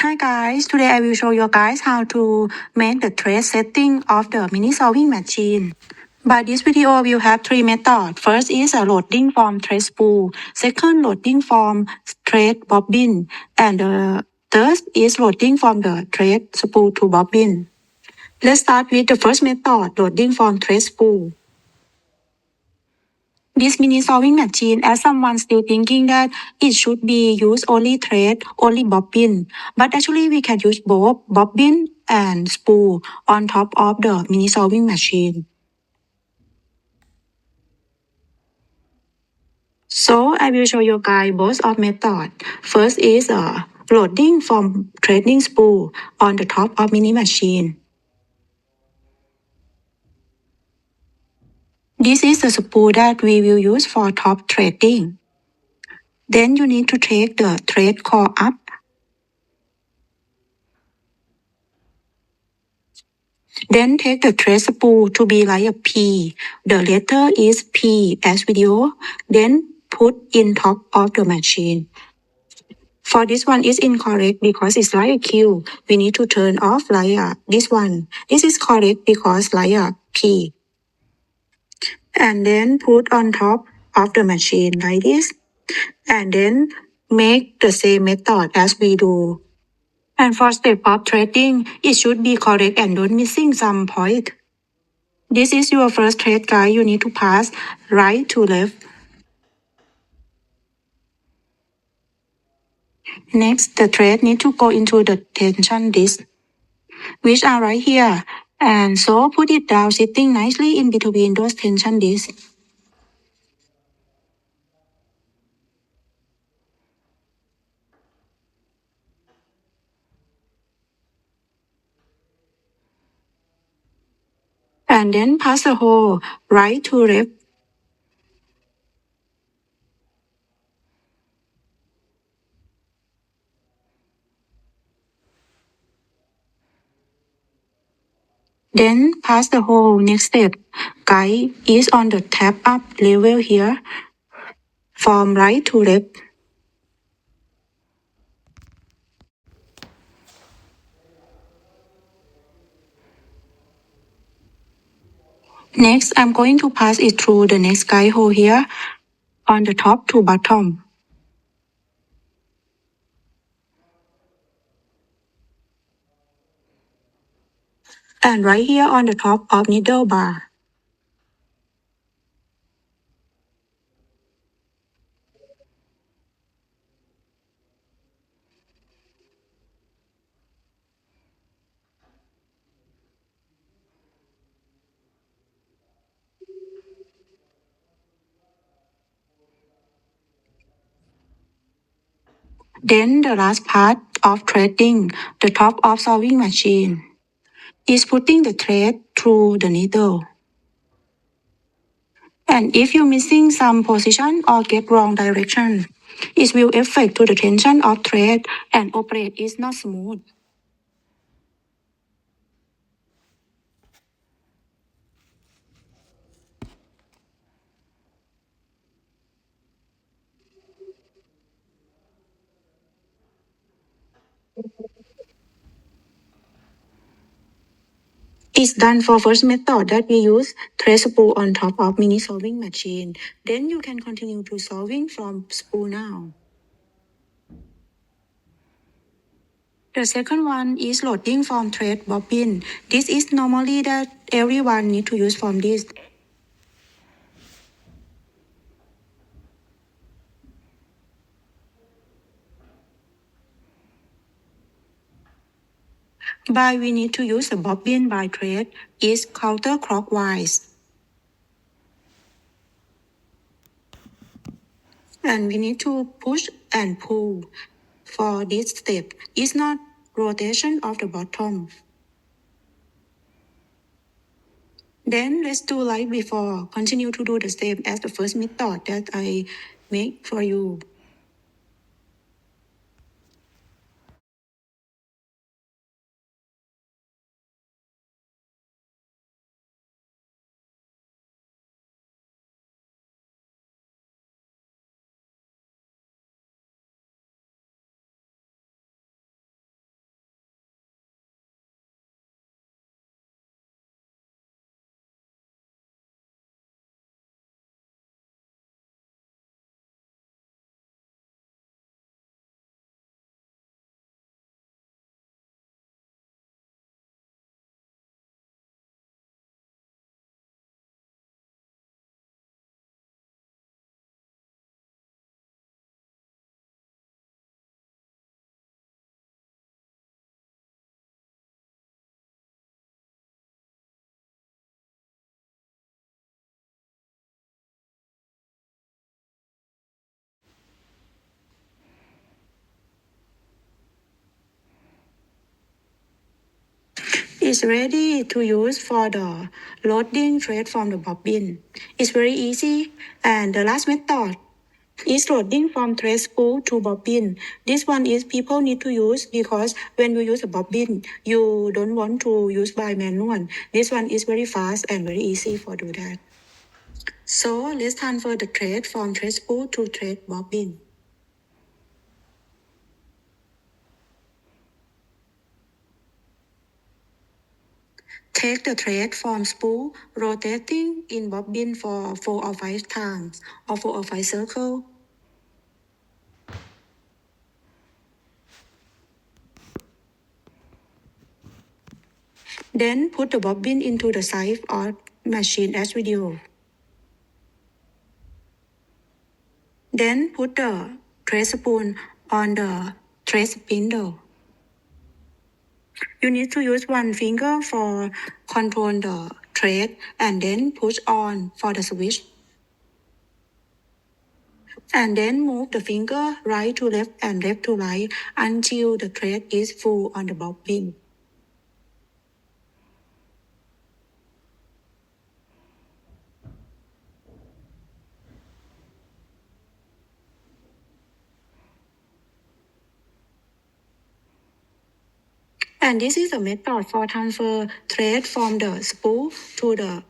Hi guys, today I will show you guys how to make the thread setting of the mini solving machine. But this video will have three methods. First is a loading from thread spool. Second, loading from thread bobbin. And the third is loading from the thread spool to bobbin. Let's start with the first method, loading from thread spool. This mini solving machine, as someone still thinking that it should be used only thread, only bobbin. But actually we can use both bobbin and spool on top of the mini solving machine. So I will show you guys both of method. First is loading from threading spool on the top of mini machine. This is the spool that we will use for top threading. Then you need to take the thread core up. Then take the thread spool to be like a P. The letter is P as video. Then put in top of the machine. For this one is incorrect because it's like a Q. We need to turn off like this one. This is correct because like a P. And then put on top of the machine like this. And then make the same method as we do. And for step of threading, it should be correct and don't missing some point. This is your first thread, guys. You need to pass right to left. Next, the thread need to go into the tension disc, which are right here. And so put it down sitting nicely in between those tension discs. And then pass the hole right to left. Then pass the hole. Next step, guide is on the tab up level here. From right to left. Next, I'm going to pass it through the next guide hole here on the top to bottom. And right here on the top of needle bar. Then the last part of threading, the top of solving machine, is putting the thread through the needle. And if you're missing some position or get wrong direction, it will affect to the tension of thread and operate is not smooth. It's done for first method that we use thread spool on top of mini solving machine. Then you can continue to solving from spool now. The second one is loading from thread bobbin. This is normally that everyone need to use from this. But we need to use a bobbin by thread is counterclockwise. And we need to push and pull for this step. It's not rotation of the bottom. Then let's do like before. Continue to do the same as the first method that I make for you. is ready to use for the loading thread from the bobbin. It's very easy. And the last method is loading from thread spool to bobbin. This one is people need to use because when you use a bobbin, you don't want to use by manual. This one is very fast and very easy for do that. So let's transfer the thread from thread spool to thread bobbin. Take the thread from spool, rotating in bobbin for 4 or 5 times or 4 or 5 circles. Then put the bobbin into the side of machine as video. Then put the thread spool on the thread spindle. You need to use one finger for control the thread and then push on for the switch. And then move the finger right to left and left to right until the thread is full on the bobbin. And this is a method for transfer thread from the spool to the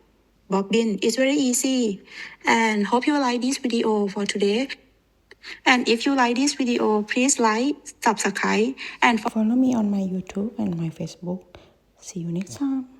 bobbin. It's very easy. And hope you like this video for today. And if you like this video, please like, subscribe, and follow me on my YouTube and my Facebook. See you next time.